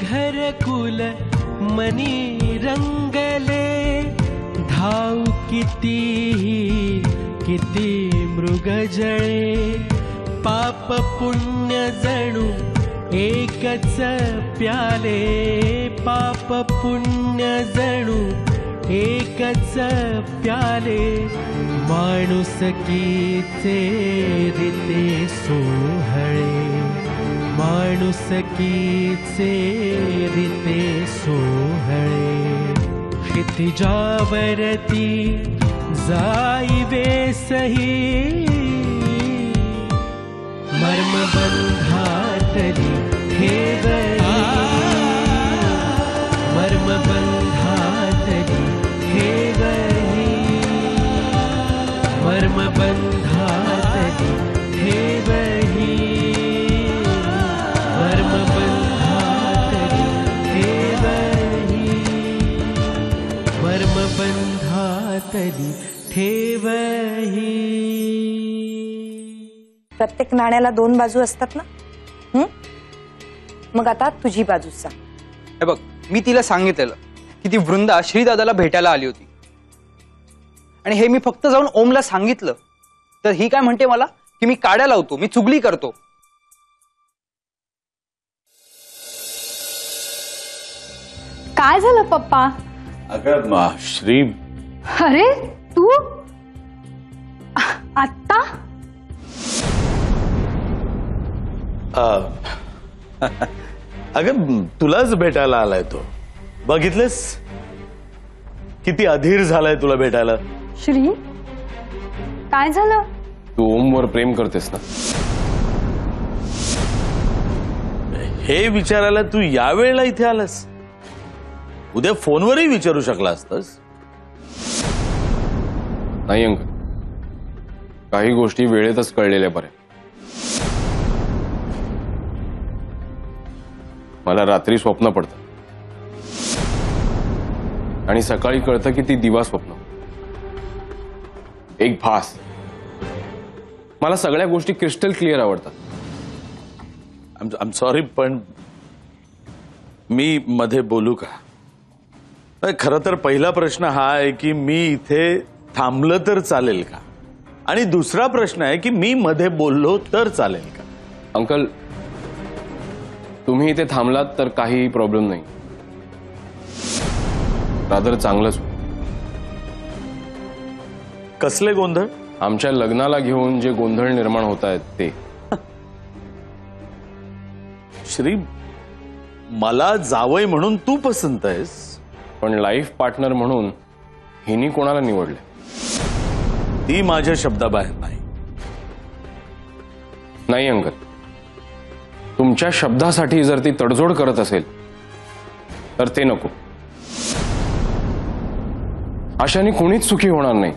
घरकुल मनी रंगले, धाव किती मृग जळे, पाप पुण्य जणू एकच प्याले, पाप पुण्य जणू एकच प्याले, माणुसकीचे रीते सोहळे, माणुसकीचे रीते सोहळे, क्षितिजावरती जाईवे सही, मर्मबंधातली ठेवली, मर्मबंधातली ठेवली, मर्मबंधातली ठेवली, मर्मबंधातली ठेवली, मर्मबंधातली ठेवली. प्रत्येक नाण्याला दोन बाजू असतात ना. मग आता तुझी बाजू सांग. हे बघ, मी तिला सांगितलेलं की ती वृंदा श्रीदादाला भेटायला आली होती, आणि हे मी फक्त जाऊन ओमला सांगितलं, तर ही काय म्हणते मला की मी काड्या लावतो, मी चुगली करतो. काय झालं पप्पा? अगं श्री. अरे तू आत्ता? अगं तुलाच भेटायला आलाय तो. बघितलंस किती अधीर झालाय तुला भेटायला. श्री, काय झालं? तू ओमवर प्रेम करतेस ना? हे विचारायला तू यावेळेला इथे आलास? उद्या फोनवरही विचारू शकला असतास. नाही अंकल, काही गोष्टी वेळेतच कळलेल्या बऱ्या. मला रात्री स्वप्न पडतं आणि सकाळी कळतं की ती दिवा स्वप्न, एक भास. मला सगळ्या गोष्टी क्रिस्टल क्लिअर आवडतात. आय सॉरी, पण मी मध्ये बोलू का? खरं तर पहिला प्रश्न हा आहे की मी इथे थांबलं तर चालेल का, आणि दुसरा प्रश्न आहे की मी मध्ये बोललो तर चालेल का. अंकल, तुम्ही इथे थांबलात तर काही प्रॉब्लेम नाही, रादर चांगलंच. कसले गोंधळ? आमच्या लग्नाला घेऊन जे गोंधळ निर्माण होत आहेत ते. श्री, मला जावई म्हणून तू पसंत आहेस, पण लाईफ पार्टनर म्हणून हिनी कोणाला निवडले? ती माझ्या शब्दाबाहेर नाही. नाही अंकल, तुमच्या शब्दासाठी जर ती तडजोड करत असेल तर ते नको. अशाने कोणीच सुखी होणार नाही.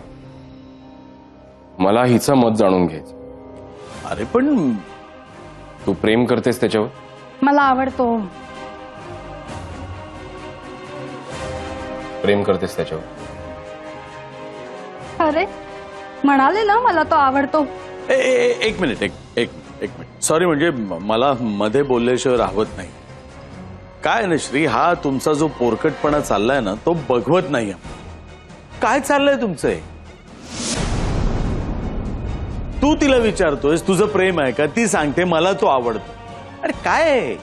मला हिचं मत जाणून घ्यायचं. अरे पण तू प्रेम करतेस त्याच्यावर? मला आवडतो. प्रेम करतेस त्याच्यावर? अरे म्हणाले ना मला तो आवडतो. एक मिनिट, एक मिनिट. सॉरी, म्हणजे मला मध्ये बोलल्याशिवाय राहत नाही. काय ना श्री, हा तुमचा जो पोरकटपणा चाललाय ना तो बघवत नाही. काय चाललंय तुमचं? तू तिला विचारतोयस तुझं प्रेम आहे का, ती सांगते मला तो आवडतो. अरे काय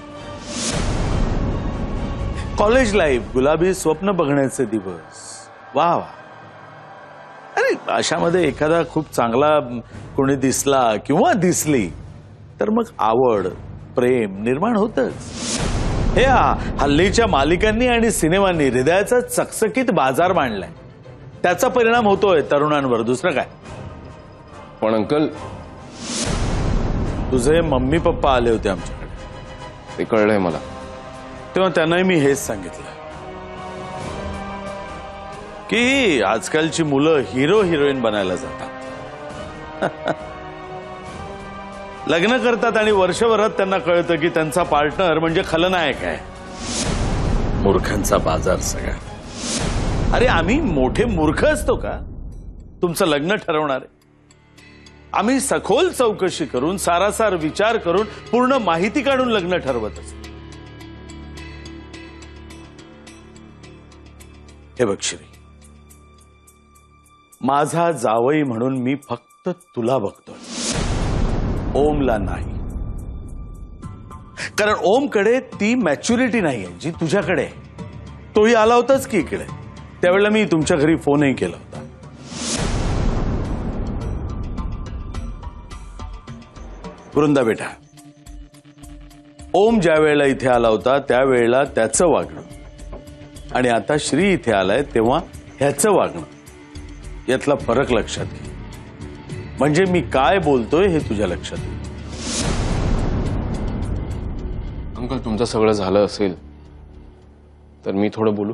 कॉलेज लाईफ, गुलाबी स्वप्न बघण्याचे दिवस, वा वा. अरे अशामध्ये एखादा खूप चांगला कोणी दिसला किंवा दिसली तर मग आवड, प्रेम निर्माण होतच. हे हल्लीच्या मालिकांनी आणि सिनेमांनी हृदयाचा चकचकीत बाजार मांडलाय. त्याचा परिणाम होतोय तरुणांवर, दुसरं काय. पण अंकल, तुझे मम्मी पप्पा आले होते आमच्याकडे, ते कळलंय मला. तेव्हा त्यांनाही मी हेच सांगितलं की आजकालची मुलं हिरो हिरोईन बनायला जातात. लग्न करतात आणि वर्षभरात त्यांना कळतं की त्यांचा पार्टनर म्हणजे खलनायक आहे. मूर्खांचा बाजार सगळा. अरे आम्ही मोठे मूर्ख असतो का तुमचं लग्न ठरवणार? आम्ही सखोल चौकशी करून, सारासार विचार करून, पूर्ण माहिती काढून लग्न ठरवत असतो. हे बघ श्री, माझा जावई म्हणून मी फक्त तुला बघतोय, ओमला नाही. कारण ओमकडे ती मॅच्युरिटी नाहीये जी तुझ्याकडे आहे. तोही आला होताच की इकडे, त्यावेळेला मी तुमच्या घरी फोनही केला होता. वृंदा बेटा, ओम ज्या वेळेला इथे आला होता त्यावेळेला त्याचं वागणं आणि आता श्री इथे आलाय तेव्हा ह्याचं वागणं यातला फरक लक्षात घे. म्हणजे मी काय बोलतोय हे तुझ्या लक्षात येईल. अंकल, तुमचं सगळं झालं असेल तर मी थोडं बोलू?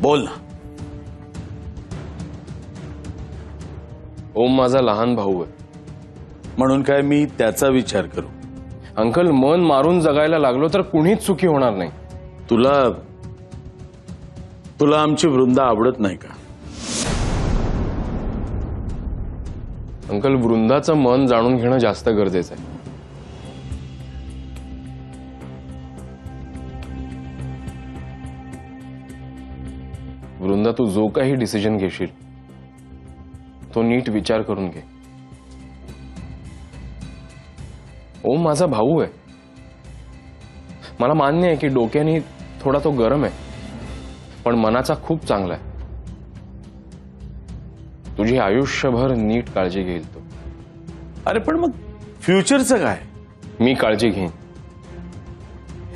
बोल ना. ओम माझा लहान भाऊ आहे. म्हणून काय मी त्याचा विचार करू? अंकल, मन मारून जगायला लागलो तर कुणीच सुखी होणार नाही. तुला तुला आमची वृंदा आवडत नाही का? अंकल, वृंदाचं मन जाणून घेणं जास्त गरजेचं आहे. वृंदा, तू जो काही डिसिजन घेशील तो नीट विचार करून घे. ओम माझा भाऊ आहे. मला मान्य आहे की डोक्याने थोडा तो गरम आहे, पण मनाचा खूप चांगला आहे. तुझी आयुष्यभर नीट काळजी घेईल तो. अरे पण मग फ्युचरचं काय? मी काळजी घेईन.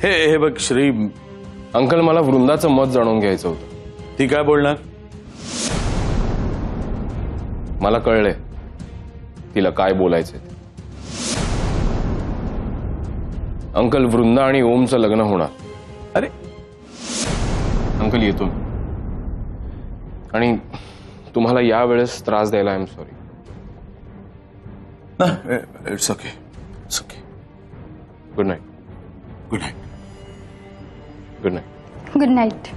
हे बघ श्री, अंकल, मला वृंदाचं मत जाणून घ्यायचं होतं. ती काय बोलणार? मला कळलंय तिला काय बोलायचंय. अंकल, वृंदा आणि ओमचं लग्न होणार. अरे अंकल, येतो मी. आणि तुम्हाला यावेळेस त्रास द्यायला I am sorry. It's okay, it's okay. Good night. Good night. Good night. Good night.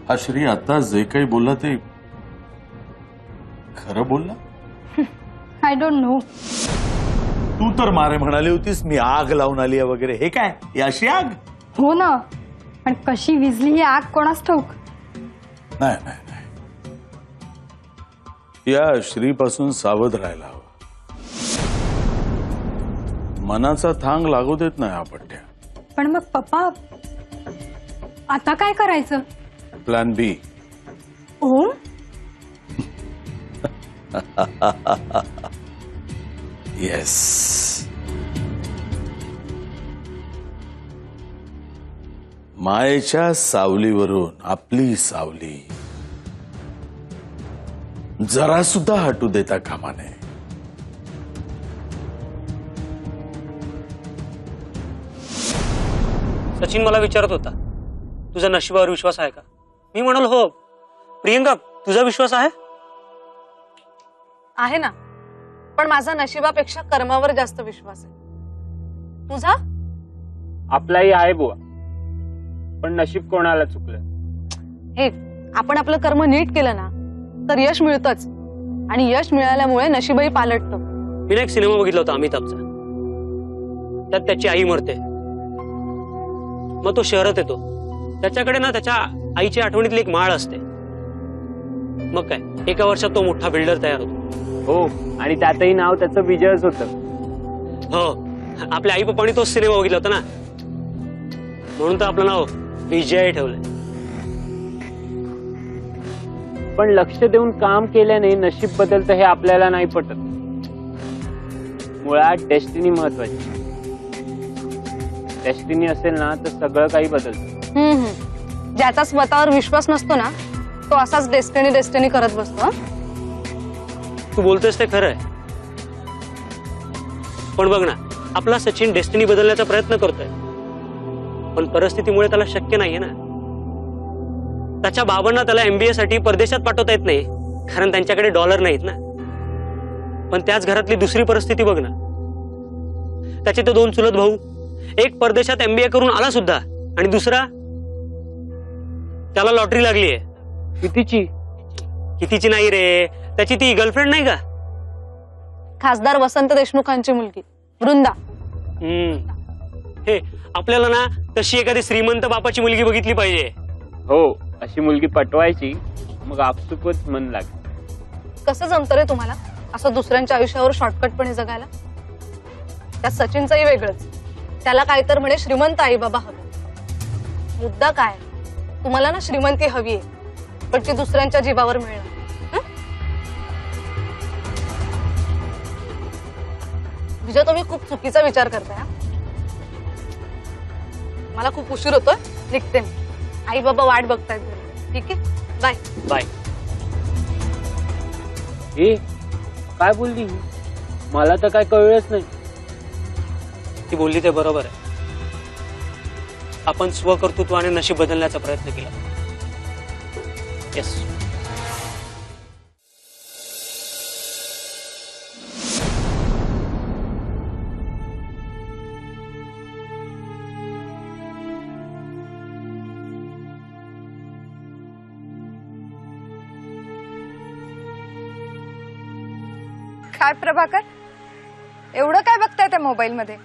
हा श्री आता जे काही बोलला ते खरं बोलला? I don't know. तू तर मारे म्हणाली होतीस मी आग लावून आली आहे वगैरे. हे काय, ही अशी आग? हो ना, पण कशी विजली ही आग कोणास ठाऊक. नाही नाही नाही, या श्रीपासून सावध राहायला हवं. मनाचा थांग लागू देत नाही हा पट्ट्या. पण मग पप्पा, आता काय करायचं? प्लॅन बी. ओम? येस. मायेच्या सावलीवरून आपली सावली जरा सुद्धा हटू देता कामा नये. सचिन मला विचारत होता, तुझा नशिबावर विश्वास आहे का? मी म्हणालो हो. प्रियंका, तुझा विश्वास आहे? आहे ना, पण माझा नशिबापेक्षा कर्मावर जास्त विश्वास आहे. तुझा? आपलाही आहे बुवा, पण नशीब कोणाला चुकलं. हे, आपण आपलं कर्म नीट केलं ना तर यश मिळतंच, आणि यश मिळाल्यामुळे नशीबही पालटतं. मी एक सिनेमा बघितला होता अमिताभचा. त्यात त्याची आई मरते, मग तो शहरात येतो. त्याच्याकडे ना त्याच्या आईच्या आठवणीतली एक माळ असते. मग काय, एका वर्षात तो मोठा बिल्डर तयार होतो. हो, आणि त्यातही नाव त्याचं विजयच होतं. हो, आपल्या आई पप्पांनी तोच सिनेमा बघितला होता ना, म्हणून तर आपलं नाव विजय ठेवलंय. पण लक्ष देऊन काम केल्याने नशीब बदलतं हे आपल्याला नाही पटत. मुळात डेस्टिनी महत्वाची. डेस्टिनी असेल ना तर सगळं काही बदलतं. ज्याचा स्वतःवर विश्वास नसतो ना तो असाच डेस्टिनी डेस्टिनी करत बसतो. तू बोलतोयस ते खरं आहे, पण बघ ना, आपला सचिन डेस्टिनी बदलण्याचा प्रयत्न करतोय, पण परिस्थितीमुळे त्याला शक्य नाहीये ना. त्याच्या बाबांना त्याला MBA साठी परदेशात पाठवता येत नाही, कारण त्यांच्याकडे डॉलर नाहीत ना. पण त्याच घरातली दुसरी परिस्थिती बघ ना. त्याचे ते 2 चुलत भाऊ, एक परदेशात MBA करून आला सुद्धा, आणि दुसरा त्याला लॉटरी लागलीये. कितीची? कितीची नाही रे, त्याची ती गर्लफ्रेंड नाही का, खासदार वसंत देशमुखांची मुलगी वृंदा. हे आपल्याला ना तशी एखादी श्रीमंत बापाची मुलगी बघितली पाहिजे. हो, अशी मुलगी पटवायची, मग आपसुकच मन लागेल. कसं जमतं रे तुम्हाला असं दुसऱ्यांच्या आयुष्यावर शॉर्टकटपणे जगायला? त्या सचिनचंही वेगळंच. त्याला काय तर म्हणे श्रीमंत आई बाबा हवे. मुद्दा काय, तुम्हाला ना श्रीमंती हवी आहे, पण ती दुसऱ्यांच्या जीवावर मिळणार. विजय, तुम्ही खूप चुकीचा विचार करताय. मला खूप उशीर होतोय, निघते मी. आई बाबा वाट बघतायत. ठीक आहे, बाय बाय. हे काय बोलली ही? मला तर काय कळलंच नाही. ती बोलली ते बरोबर आहे. आपण स्वकर्तृत्व आणि नशीब बदलण्याचा प्रयत्न केला. येस. काय प्रभाकर, एवढं काय बघताय त्या मोबाईल मध्ये?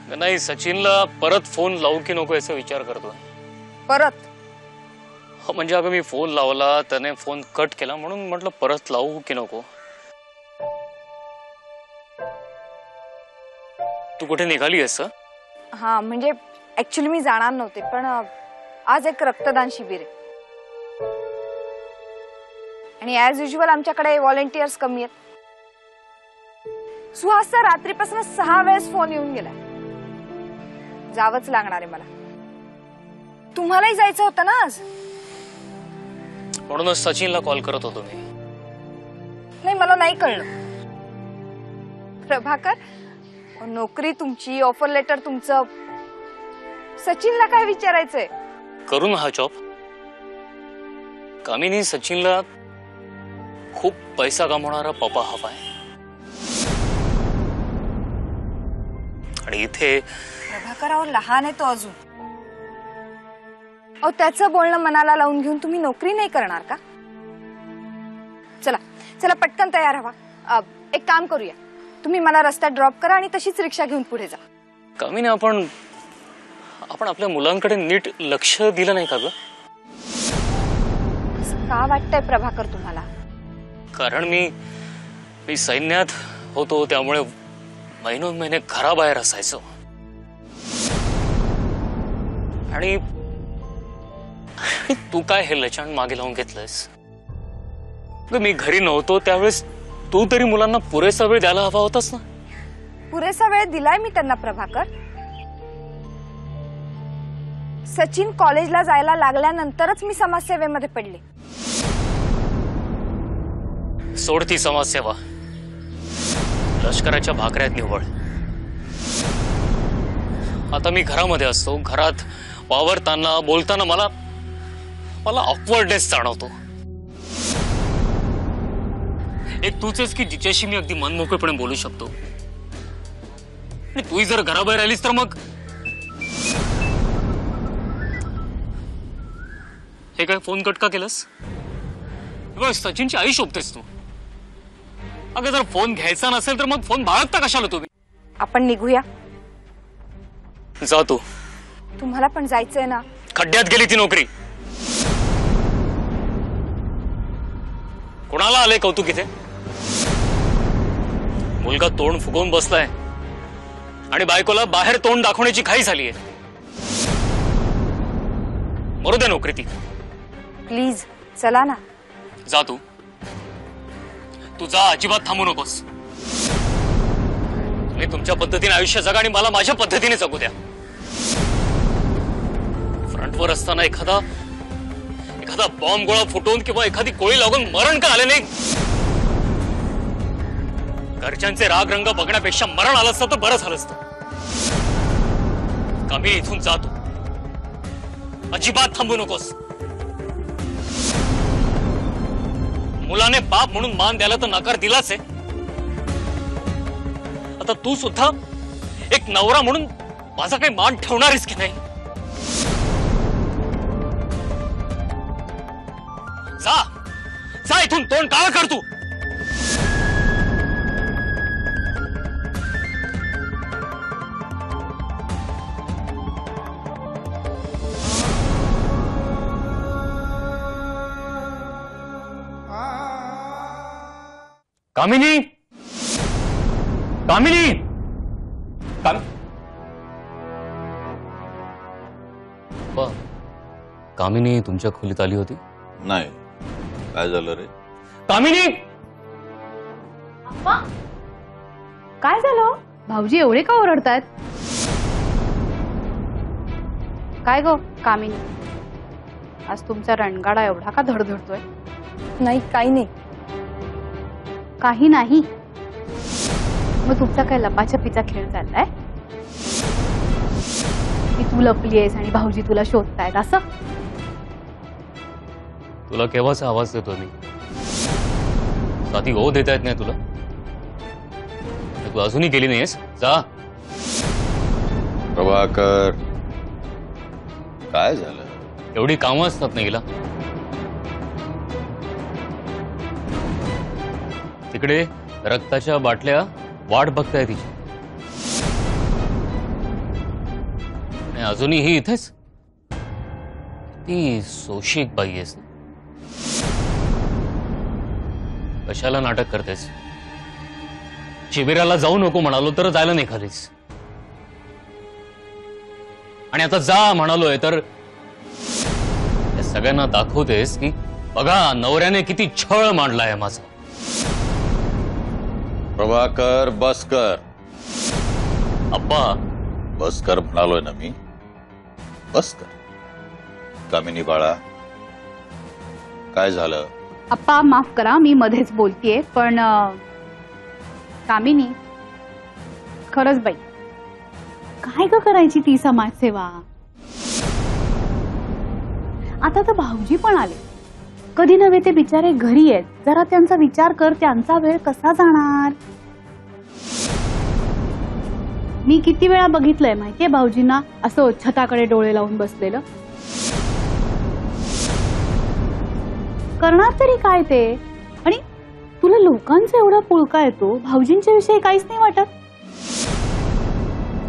नाही, सचिनला परत फोन लावू की नको याचा विचार करतोय. परत? म्हणजे अगं मी फोन लावला, त्याने फोन कट केला, म्हणून म्हटलं परत लावू की नको. तू कुठे निघाली आहेस? हा, म्हणजे ऍक्च्युली मी जाणार नव्हते, पण आज एक रक्तदान शिबिर आहे आणि ऍज युजल आमच्याकडे व्हॉलेंटियर्स कमी आहेत. सुहासचा रात्रीपासून 6 वेळेस फोन येऊन गेलाय. जावंच लागणार आहे मला. तुम्हालाही जायचं होतं ना आज? म्हणूनच सचिनला कॉल करत होतो मी. नाही, मला नाही कळलं. प्रभाकर, नोकरी तुमची, ऑफर लेटर तुमचं, सचिनला काय विचारायचंय? करू ना हा जॉब. कामिनी, सचिनला खूप पैसा कमवणारा पप्पा हवाय. आणि इथे प्रभाकर, अहो लहान आहे तो अजून. अहो त्याचं बोलणं मनाला लावून घेऊन तुम्ही नोकरी नाही करणार का? चला चला, पटकन तयार व्हा. एक काम करूया, तुम्ही मला रस्त्यात ड्रॉप करा आणि तशीच रिक्षा घेऊन पुढे जा. कामिनी, आपण आपल्या मुलांकडे नीट लक्ष दिलं नाही का ग? का वाटतंय प्रभाकर तुम्हाला? कारण मी सैन्यात होतो, त्यामुळे महिने घराबाहेर असायचो. आणि तू काय हे लचाण मागे लावून घेतलंयस? मी घरी नव्हतो त्यावेळेस तू तरी मुलांना पुरेसा वेळ द्यायला हवा होतास ना. पुरेसा वेळ दिलाय मी त्यांना प्रभाकर. सचिन कॉलेजला जायला लागल्यानंतरच मी समाजसेवेमध्ये पडले. सोड ती समाजसेवा, लष्कराच्या भाकऱ्यात निवड. आता मी घरामध्ये असतो, घरात वावरताना बोलताना मला ऑकवर्डनेस जाणवतो. एक तूच की जिच्याशी मी अगदी मनमोकळेपणे बोलू शकतो. आणि तूही जर घराबाहेर आलीस तर मग हे काय फोन कट का केलंस? सचिनची आई शोभतेस तू. अगं जर फोन घ्यायचा नसेल तर मग फोन बाळगता कशाला तुम्ही? आपण निघूया. जा तू. तुम्हाला पण जायचंय ना? खड्ड्यात गेली ती नोकरी. कोणाला आलंय कौतुक इथे? मुलगा तोंड फुगवून बसलाय आणि बायकोला बाहेर तोंड दाखवण्याची घाई झालीये. मरू दे नोकरी ती. प्लीज चला ना. जा तू. तू जा, अजिबात थांबू नकोस. तुम्ही तुमच्या पद्धतीने आयुष्य जगा आणि मला माझ्या पद्धतीने जगू द्या. फ्रंटवर असताना एखादा बॉम्ब गोळा फुटून किंवा एखादी गोळी लागून मरण का आले नाही? घरच्यांचे राग रंग बघण्यापेक्षा मरण आलं असतं तर बरं झालं असतं. कमी इथून जातो. अजिबात थांबू नकोस. मुलाने बाप म्हणून मान द्यायला तर नकार दिलाच आहे. आता तू सुद्धा एक नवरा म्हणून माझा काही मान ठेवणारीस की नाही? जा जा इथून, तोंड काळं कर तू. कामिनी, कामिनी, कामिनी तुमच्या खोलीत आली होती? नाही. काय झालं रे? कामिनी, काय झालं? भाऊजी एवढे का ओरडतायत? काय गो कामिनी, आज तुमचा रणगाडा एवढा का धडधडतोय? नाही, काही नाही. काही नाही? मग तुमचा काय लपाछपीचा खेळ चाललाय की तू लपलीयस आणि भाऊजी तुला शोधतायत असं? तुला केव्हाचा आवाज देतो मी? साधी ओ देता येत नाही तुला? तू अजूनही गेली नाहीस? जा. प्रभाकर, काय झालं? एवढी कामं असतात नाही गेला. तिकडे रक्ताच्या बाटल्या वाट बघताय तिची, आणि अजूनही ही इथेच. ती सोशिक बाई आहेस ना? कशाला नाटक करतेस? शिबिराला जाऊ नको म्हणालो तर जायला नाही खालीच, आणि आता जा म्हणालोय तर या सगळ्यांना दाखवतेस की बघा नवऱ्याने किती छळ मांडलाय माझा. प्रभाकर, बस कर. अप्पा, बस कर म्हणालोय ना मी. बस कर. कामिनी बाळा, काय झालं? अप्पा माफ करा, मी मध्येच बोलतीये, पण कामिनी, खरंच बाई, काय ग करायची ती समाजसेवा? आता तर भाऊजी पण आले, कधी नव्हे ते बिचारे घरी आहेत. जरा त्यांचा विचार कर, त्यांचा वेळ कसा जाणार? मी किती वेळा बघितलंय माहितीये भाऊजींना असं छताकडे डोळे लावून बसलेलं. करणार तरी काय ते? आणि तुला लोकांचा एवढा पुळका येतो, भाऊजींच्या विषयी काहीच नाही वाटत?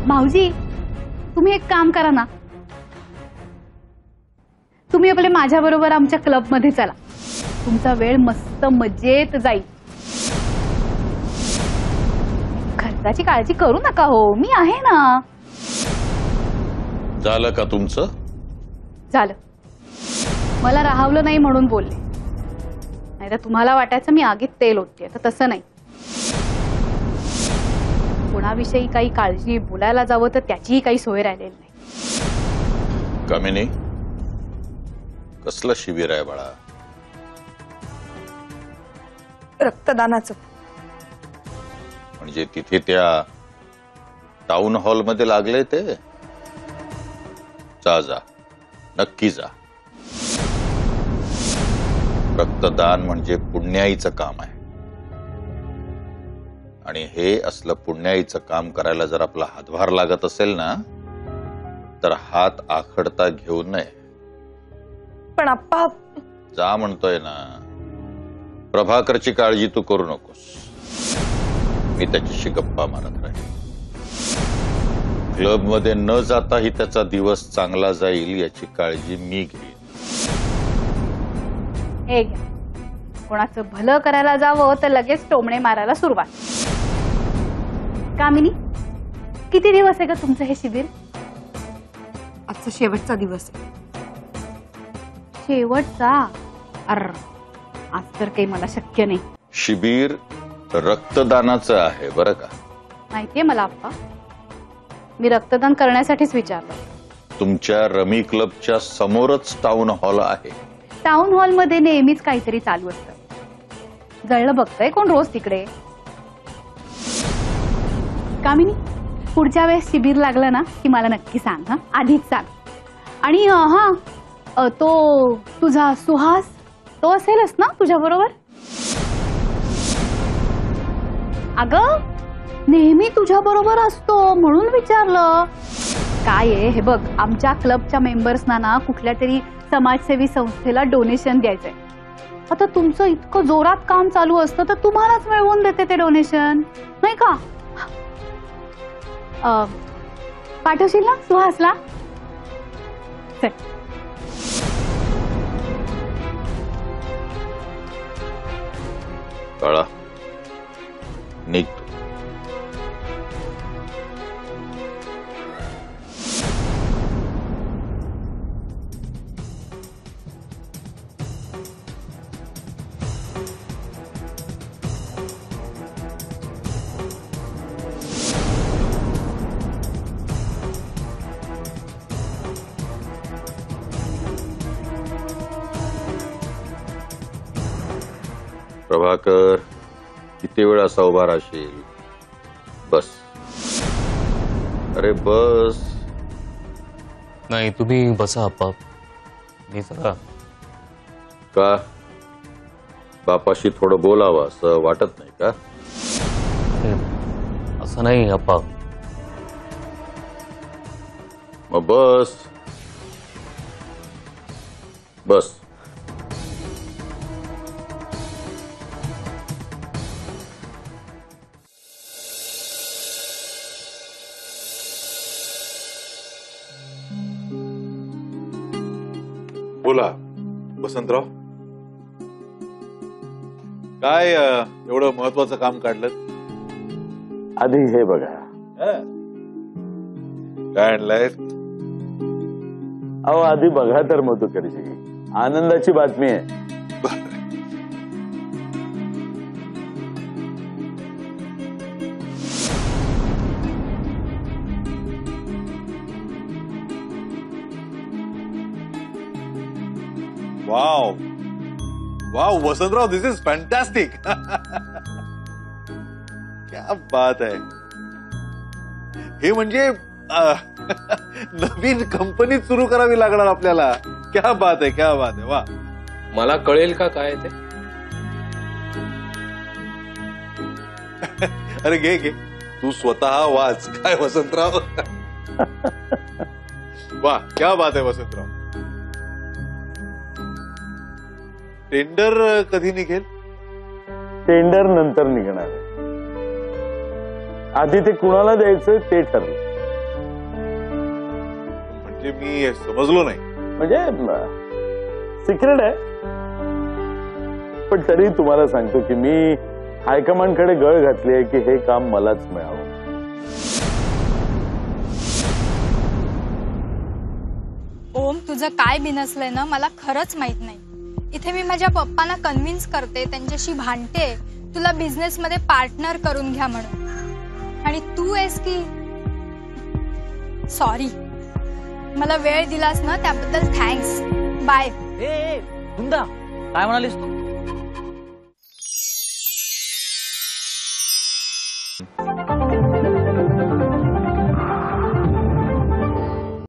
भाऊजी, तुम्ही एक काम करा ना, तुम्ही आपले माझ्या बरोबर आमच्या क्लब मध्ये चला, तुमचा वेळ मस्त मजेत जाईल. खर्चाची काळजी करू नका हो, मी आहे ना. झालं का तुमचं? झालं. मला राहावलं नाही म्हणून बोलले, नाही तर तुम्हाला वाटायचं मी आगीत तेल ओतते, तर तसं नाही. कोणाविषयी काही काळजी बोलायला जावं तर त्याचीही काही सोय राहिलेली नाही. कामिनी, कसलं शिबिर आहे बाळा? रक्तदानाचं. म्हणजे तिथे त्या टाउन हॉल मध्ये लागले ते? जा जा, नक्की जा. रक्तदान म्हणजे पुण्याईचं काम आहे, आणि हे असलं पुण्याईचं काम करायला जर आपला हातभार लागत असेल ना, तर हात आखडता घेऊ नये. पण आप्पा, जा म्हणतोय ना. प्रभाकरची काळजी तू करू नकोस, मी त्याच्याशी गप्पा मारत राहील. क्लब मध्ये न जाताही त्याचा दिवस चांगला जाईल याची काळजी मी घेईन. हे घ्या, कोणाचं भलं करायला जावं तर लगेच टोमणे मारायला सुरुवात. कामिनी, किती दिवस आहे का तुमचं हे शिबिर? आजचा शेवटचा दिवस आहे. शेवटचा? अर, आज तर काही मला शक्य नाही. शिबिर रक्तदानाचं आहे बरं का? माहितीये मला आप्पा, मी रक्तदान करण्यासाठीच विचारलं. तुमच्या रमी क्लबच्या समोरच टाउन हॉल आहे. टाउन हॉल मध्ये नेहमीच काहीतरी चालू असतं. जळलं बघतंय कोण रोज तिकडे? कामिनी, पुढच्या वेळेस शिबिर लागलं ना की मला नक्की सांग. हा, आधीच सांग. आणि तो तुझा सुहास, तो असेलच ना तुझ्या बरोबर? अगं, नेहमी तुझ्या बरोबर असतो म्हणून विचारलं. काय आहे हे बघ, आमच्या क्लबच्या मेंबर्सना ना कुठल्या तरी समाजसेवी संस्थेला डोनेशन द्यायचंय. आता तुमचं इतकं जोरात काम चालू असतं तर तुम्हालाच मिळवून देते ते डोनेशन, नाही का? पाठवशील ना सुहासला? चल. कळा, निघतो. प्रभाकर, किती वेळ असा उभा राहशील? बस. अरे बस. नाही, तुम्ही बसा आप्पा. मी जरा का बापाशी थोडं बोलावं असं वाटत नाही का? असं नाही आप्पा. मग बस बस. बोला वसंतराव, काय एवढं महत्वाचं काम काढलं? आधी हे बघा. काय आणलंय? अहो आधी बघा तर मधुकरजी, आनंदाची बातमी आहे. Wow wow Vasantrao, this is fantastic. क्या बात आहे. हे म्हणजे नवीन कंपनी सुरू करावी लागणार आपल्याला. क्या बात आहे, क्या बात आहे. वा. मला कळेल का काय ते? अरे घे घे, तू स्वतः वाच. काय वसंतराव. वा, क्या बात आहे वसंतराव. टेंडर कधी निघेल? टेंडर नंतर निघणार आहे. आधी ते कुणाला द्यायचं ते ठरलं. म्हणजे मी समजलो नाही. म्हणजे सिक्रेट आहे, पण तरी तुम्हाला सांगतो की मी हायकमांडकडे गळ घातली आहे की हे काम मलाच मिळावं. ओम, तुझं काय बिनसलंय ना मला खरंच माहित नाही. इथे मी माझ्या पप्पांना कन्व्हिन्स करते, त्यांच्याशी भांडते तुला बिझनेस मध्ये पार्टनर करून घ्या म्हणून, आणि तू आहेस की. सॉरी, मला वेळ दिलास ना त्याबद्दल थँक्स. बाय. वृंदा, काय म्हणालीस तू?